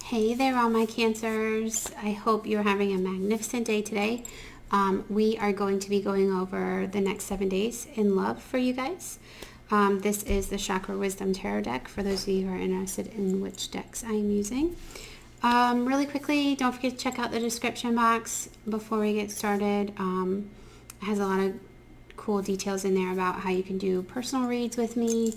Hey there, all my Cancers. I hope you're having a magnificent day today. We are going to be going over the next 7 days in love for you guys. This is the Chakra Wisdom Tarot deck for those of you who are interested in which decks I am using. Really quickly, don't forget to check out the description box before we get started. It has a lot of cool details in there about how you can do personal reads with me,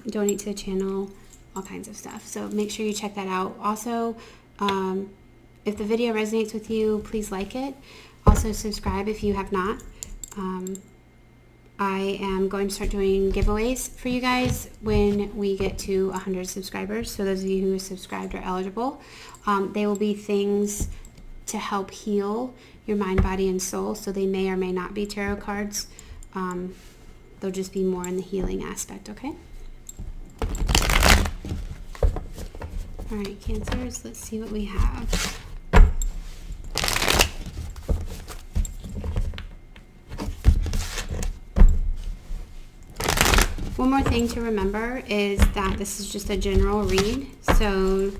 donate to the channel, all kinds of stuff. So make sure you check that out. Also, if the video resonates with you, please like it. Also subscribe if you have not. I am going to start doing giveaways for you guys when we get to 100 subscribers. So those of you who are subscribed are eligible. They will be things to help heal your mind, body, and soul. So they may or may not be tarot cards. They'll just be more in the healing aspect, okay? All right, Cancers, let's see what we have. One more thing to remember is that this is just a general read, so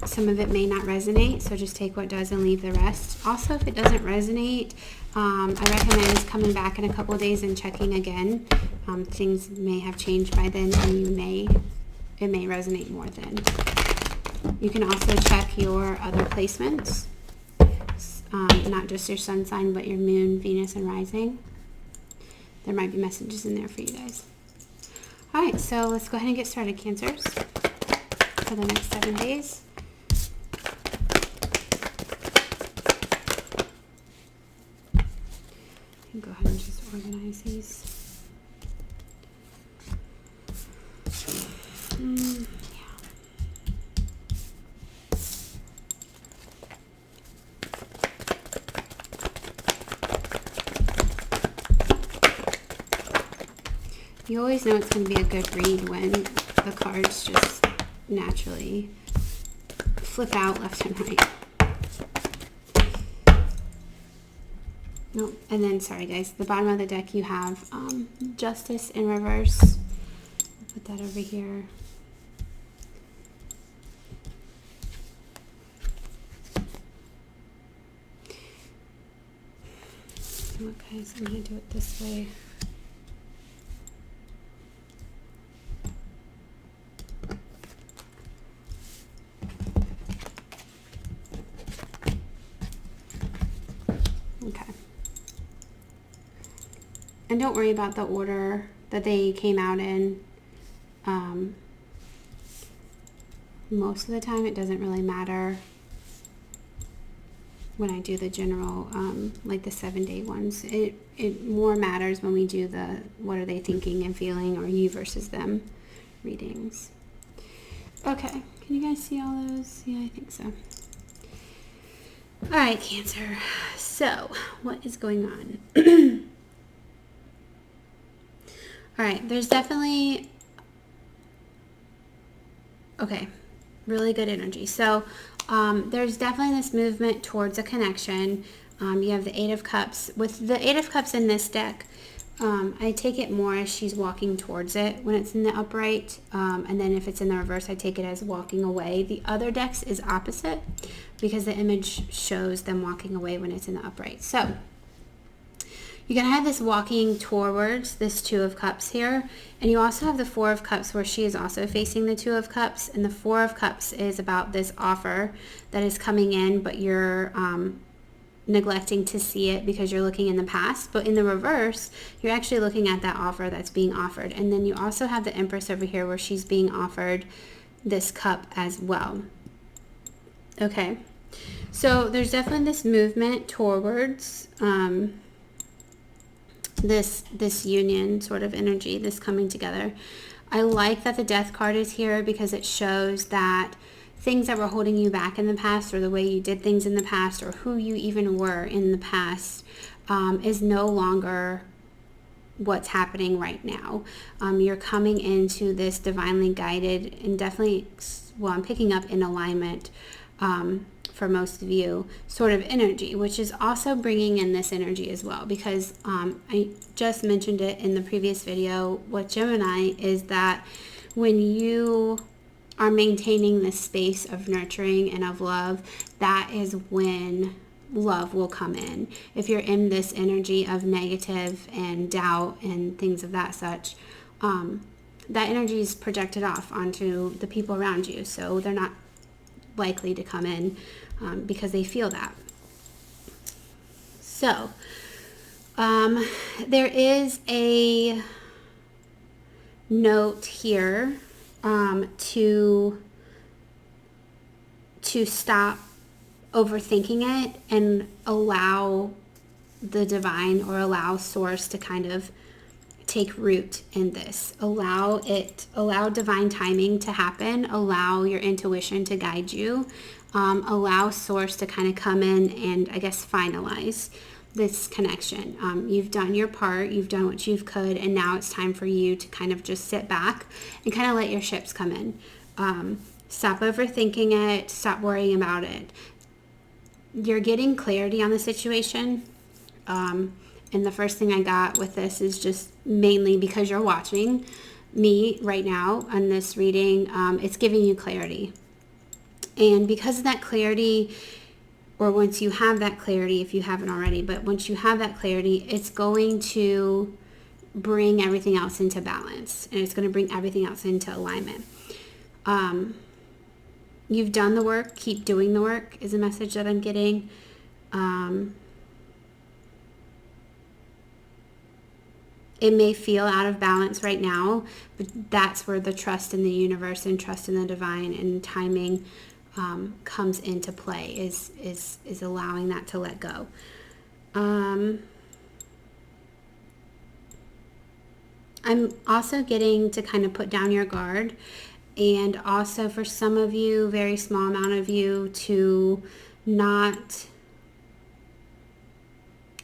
some of it may not resonate, so just take what does and leave the rest. Also, if it doesn't resonate, I recommend coming back in a couple of days and checking again. Things may have changed by then, and it may resonate more then. You can also check your other placements, not just your sun sign, but your moon, Venus, and rising. There might be messages in there for you guys. All right, so let's go ahead and get started, Cancers, for the next 7 days. Go ahead and just organize these. You always know it's going to be a good read when the cards just naturally flip out left and right. No, and then, sorry guys, the bottom of the deck you have Justice in reverse. Put that over here. Okay, so I'm going to do it this way. Okay. And don't worry about the order that they came out in. Most of the time it doesn't really matter when I do the general, like the 7-day ones. It more matters when we do the what are they thinking and feeling, or you versus them readings. Okay, can you guys see all those? Yeah, I think so. All right, Cancer. So, what is going on? All right, there's definitely, okay, really good energy. So, there's definitely this movement towards a connection. You have the 8 of Cups. With the 8 of Cups in this deck, I take it more as she's walking towards it when it's in the upright. And then if it's in the reverse, I take it as walking away. The other decks is opposite because the image shows them walking away when it's in the upright. So you're going to have this walking towards this 2 of Cups here. And you also have the 4 of Cups where she is also facing the 2 of Cups. And the 4 of Cups is about this offer that is coming in, but you're neglecting to see it because you're looking in the past. But in the reverse, you're actually looking at that offer that's being offered. And then you also have the Empress over here where she's being offered this cup as well. Okay, so there's definitely this movement towards this union sort of energy, this coming together. I like that the Death card is here because it shows that things that were holding you back in the past, or the way you did things in the past, or who you even were in the past, is no longer what's happening right now. You're coming into this divinely guided and definitely, well, I'm picking up in alignment for most of you sort of energy, which is also bringing in this energy as well, because I just mentioned it in the previous video with Gemini, is that when you are maintaining this space of nurturing and of love, that is when love will come in. If you're in this energy of negative and doubt and things of that such, that energy is projected off onto the people around you. So they're not likely to come in because they feel that. So there is a note here to stop overthinking it and allow the divine or allow source to kind of take root in this. Allow divine timing to happen. Allow your intuition to guide you. Allow source to kind of come in and, I guess, finalize this connection. You've done your part, you've done what you could, and now it's time for you to kind of just sit back and kind of let your ships come in. Stop overthinking it, stop worrying about it. You're getting clarity on the situation. And the first thing I got with this is just mainly because you're watching me right now on this reading, it's giving you clarity. And because of that clarity, or once you have that clarity, if you haven't already, but once you have that clarity, it's going to bring everything else into balance, and it's going to bring everything else into alignment. You've done the work, keep doing the work is a message that I'm getting. It may feel out of balance right now, but that's where the trust in the universe and trust in the divine and timing comes into play, is allowing that to let go. I'm also getting to kind of put down your guard, and also for some of you, very small amount of you, to not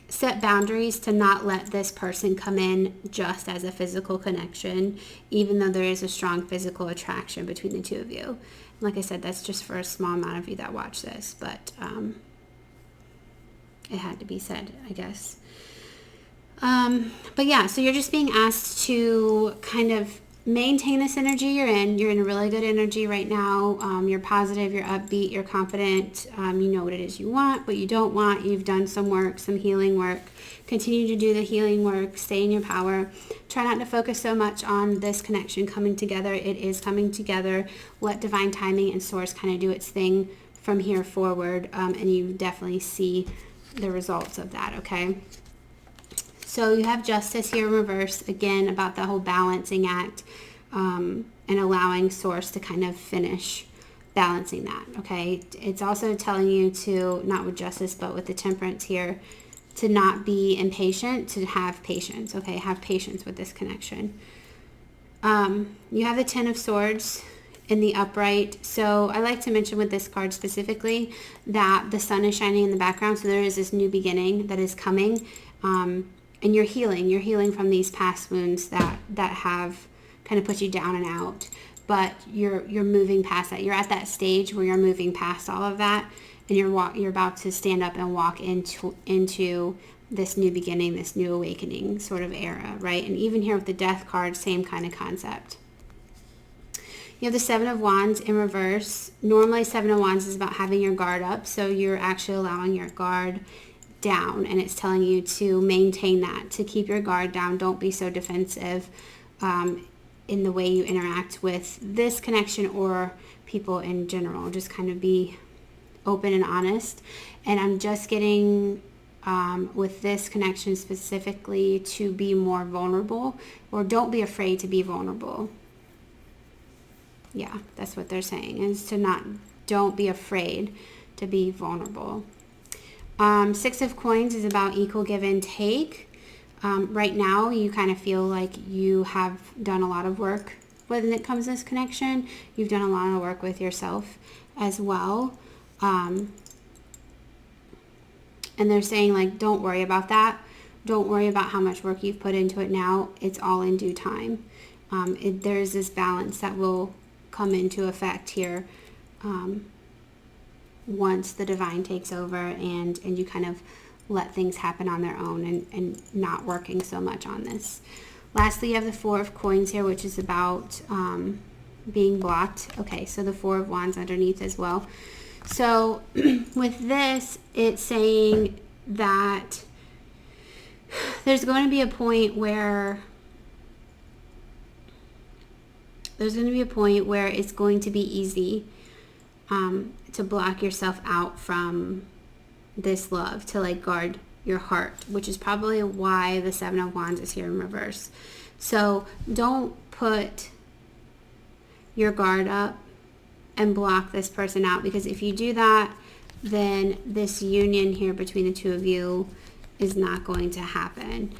set boundaries, to not let this person come in just as a physical connection, even though there is a strong physical attraction between the two of you. Like I said, that's just for a small amount of you that watch this, but it had to be said, I guess. But yeah, so you're just being asked to kind of maintain this energy you're in. You're in a really good energy right now. You're positive, you're upbeat, you're confident. You know what it is you want, what you don't want. You've done some work, some healing work. Continue to do the healing work. Stay in your power. Try not to focus so much on this connection coming together. It is coming together. Let divine timing and source kind of do its thing from here forward. And you definitely see the results of that, okay? So you have justice here in reverse, again, about the whole balancing act, and allowing source to kind of finish balancing that, okay? It's also telling you to, not with justice, but with the temperance here, to not be impatient, to have patience, okay? Have patience with this connection. You have the Ten of Swords in the upright. So I like to mention with this card specifically that the sun is shining in the background, so there is this new beginning that is coming. And you're healing from these past wounds that have kind of put you down and out, but you're moving past that. You're at that stage where you're moving past all of that, and you're about to stand up and walk into this new beginning, this new awakening sort of era, right? And even here with the Death card, same kind of concept. You have the Seven of Wands in reverse. Normally, Seven of Wands is about having your guard up, so you're actually allowing your guard down, and it's telling you to maintain that, to keep your guard down. Don't be so defensive in the way you interact with this connection or people in general. Just kind of be open and honest. And I'm just getting with this connection specifically to be more vulnerable, or don't be afraid to be vulnerable. Yeah, that's what they're saying, is to don't be afraid to be vulnerable. Six of Coins is about equal give and take. Right now, you kind of feel like you have done a lot of work when it comes to this connection. You've done a lot of work with yourself as well. And they're saying, like, don't worry about that. Don't worry about how much work you've put into it now. It's all in due time. There's this balance that will come into effect here once the divine takes over and you kind of let things happen on their own and not working so much on this. Lastly, you have the Four of Coins here, which is about being blocked. Okay, so the Four of Wands underneath as well. So with this, it's saying that there's going to be a point where it's going to be easy to block yourself out from this love, to like guard your heart, which is probably why the Seven of Wands is here in reverse. So don't put your guard up and block this person out, because if you do that, then this union here between the two of you is not going to happen.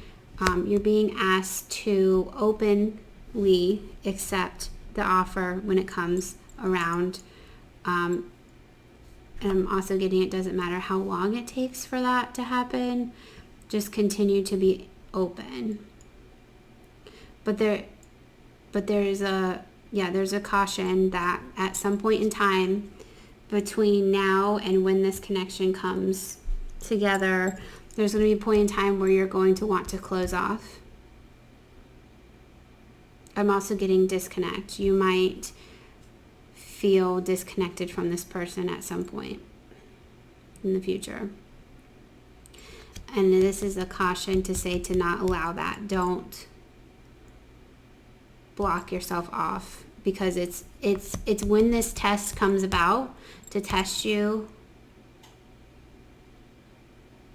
You're being asked to openly accept the offer when it comes around. And I'm also getting, it doesn't matter how long it takes for that to happen. Just continue to be open. But there's a caution that at some point in time between now and when this connection comes together, there's going to be a point in time where you're going to want to close off. I'm also getting disconnect. You might feel disconnected from this person at some point in the future. And this is a caution to say to not allow that. Don't block yourself off, because it's when this test comes about to test you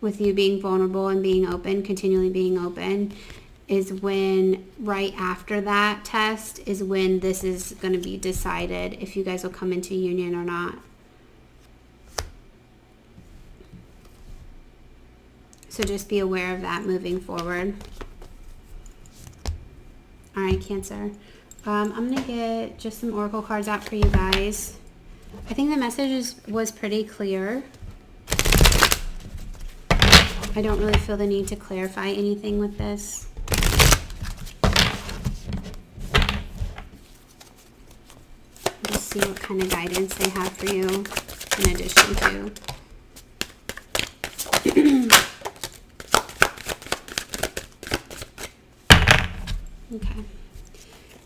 with you being vulnerable and being open, continually being open, is when right after that test is when this is going to be decided if you guys will come into union or not. So just be aware of that moving forward. All right, Cancer. I'm going to get just some oracle cards out for you guys. I think the message was pretty clear. I don't really feel the need to clarify anything with this. Just see what kind of guidance they have for you in addition to. Okay.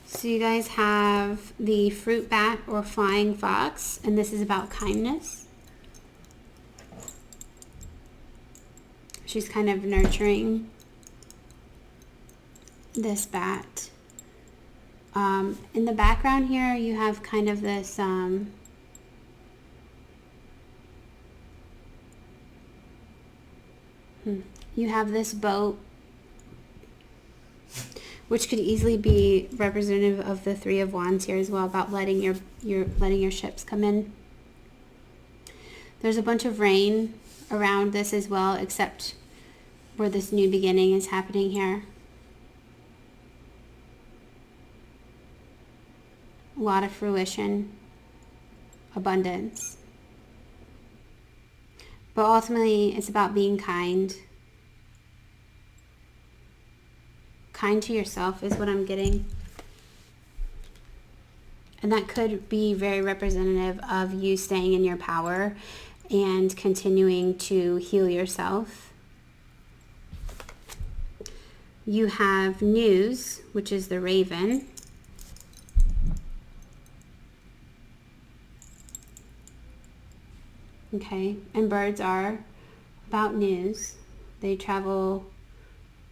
So you guys have the fruit bat or flying fox, and this is about kindness. She's kind of nurturing this bat. In the background here, you have kind of this you have this boat, which could easily be representative of the Three of Wands here as well, about letting your ships come in. There's a bunch of rain around this as well, except where this new beginning is happening here. A lot of fruition, abundance. But ultimately, it's about being kind. Kind to yourself is what I'm getting. And that could be very representative of you staying in your power and continuing to heal yourself. You have news, which is the raven. Okay, and birds are about news. They travel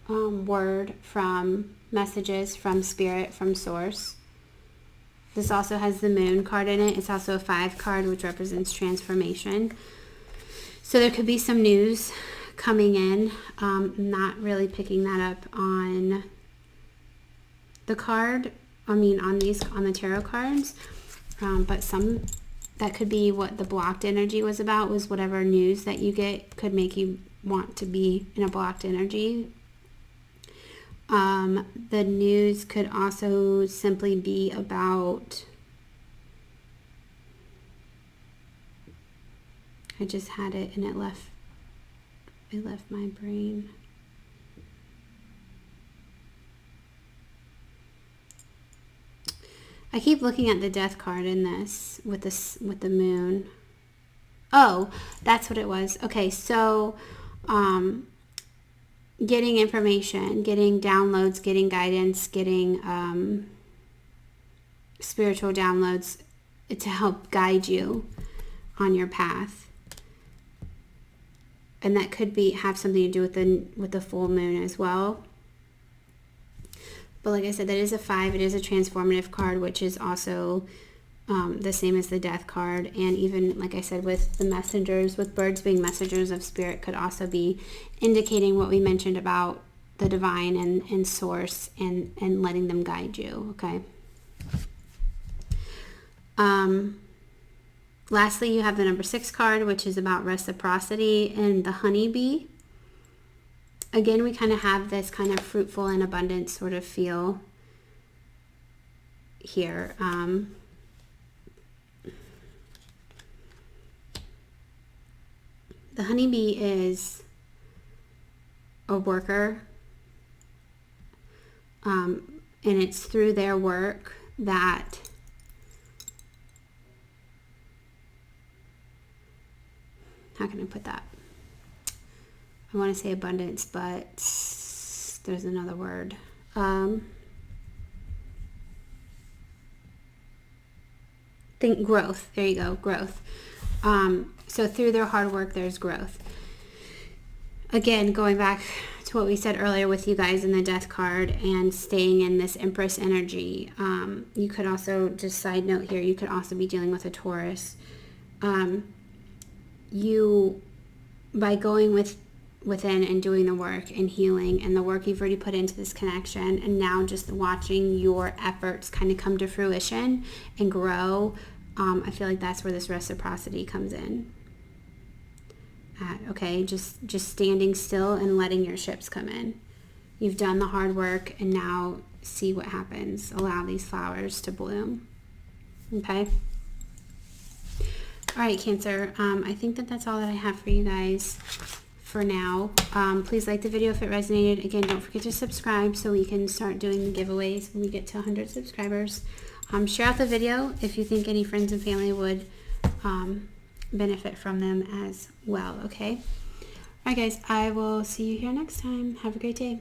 word from messages from spirit, from source. This also has the moon card in it. It's also a 5 card, which represents transformation. So there could be some news coming in. Not really picking that up on the card. On the tarot cards. But some that could be what the blocked energy was about. Was whatever news that you get could make you want to be in a blocked energy. The news could also simply be about, I just had it and it left my brain. I keep looking at the death card in this with the moon. Oh, that's what it was. Okay, so getting information, getting downloads, getting guidance, getting spiritual downloads to help guide you on your path. And that could have something to do with the full moon as well. But like I said, that is a 5. It is a transformative card, which is also the same as the death card. And even, like I said, with the messengers, with birds being messengers of spirit, could also be indicating what we mentioned about the divine and source and letting them guide you, okay? Lastly, you have the number 6 card, which is about reciprocity and the honeybee. Again, we kind of have this kind of fruitful and abundant sort of feel here. The honeybee is a worker, and it's through their work that how can I put that? I want to say abundance, but there's another word. Think growth. There you go, growth. So through their hard work, there's growth. Again, going back to what we said earlier with you guys in the death card and staying in this Empress energy, you could also, just side note here, you could also be dealing with a Taurus. You, by going within and doing the work and healing and the work you've already put into this connection, and now just watching your efforts kind of come to fruition and grow, I feel like that's where this reciprocity comes in. Okay, just standing still and letting your ships come in. You've done the hard work, and now see what happens. Allow these flowers to bloom. Okay. All right, Cancer. I think that's all that I have for you guys for now. Please like the video if it resonated. Again, don't forget to subscribe so we can start doing the giveaways when we get to 100 subscribers. Share out the video if you think any friends and family would benefit from them as well, okay? All right, guys, I will see you here next time. Have a great day.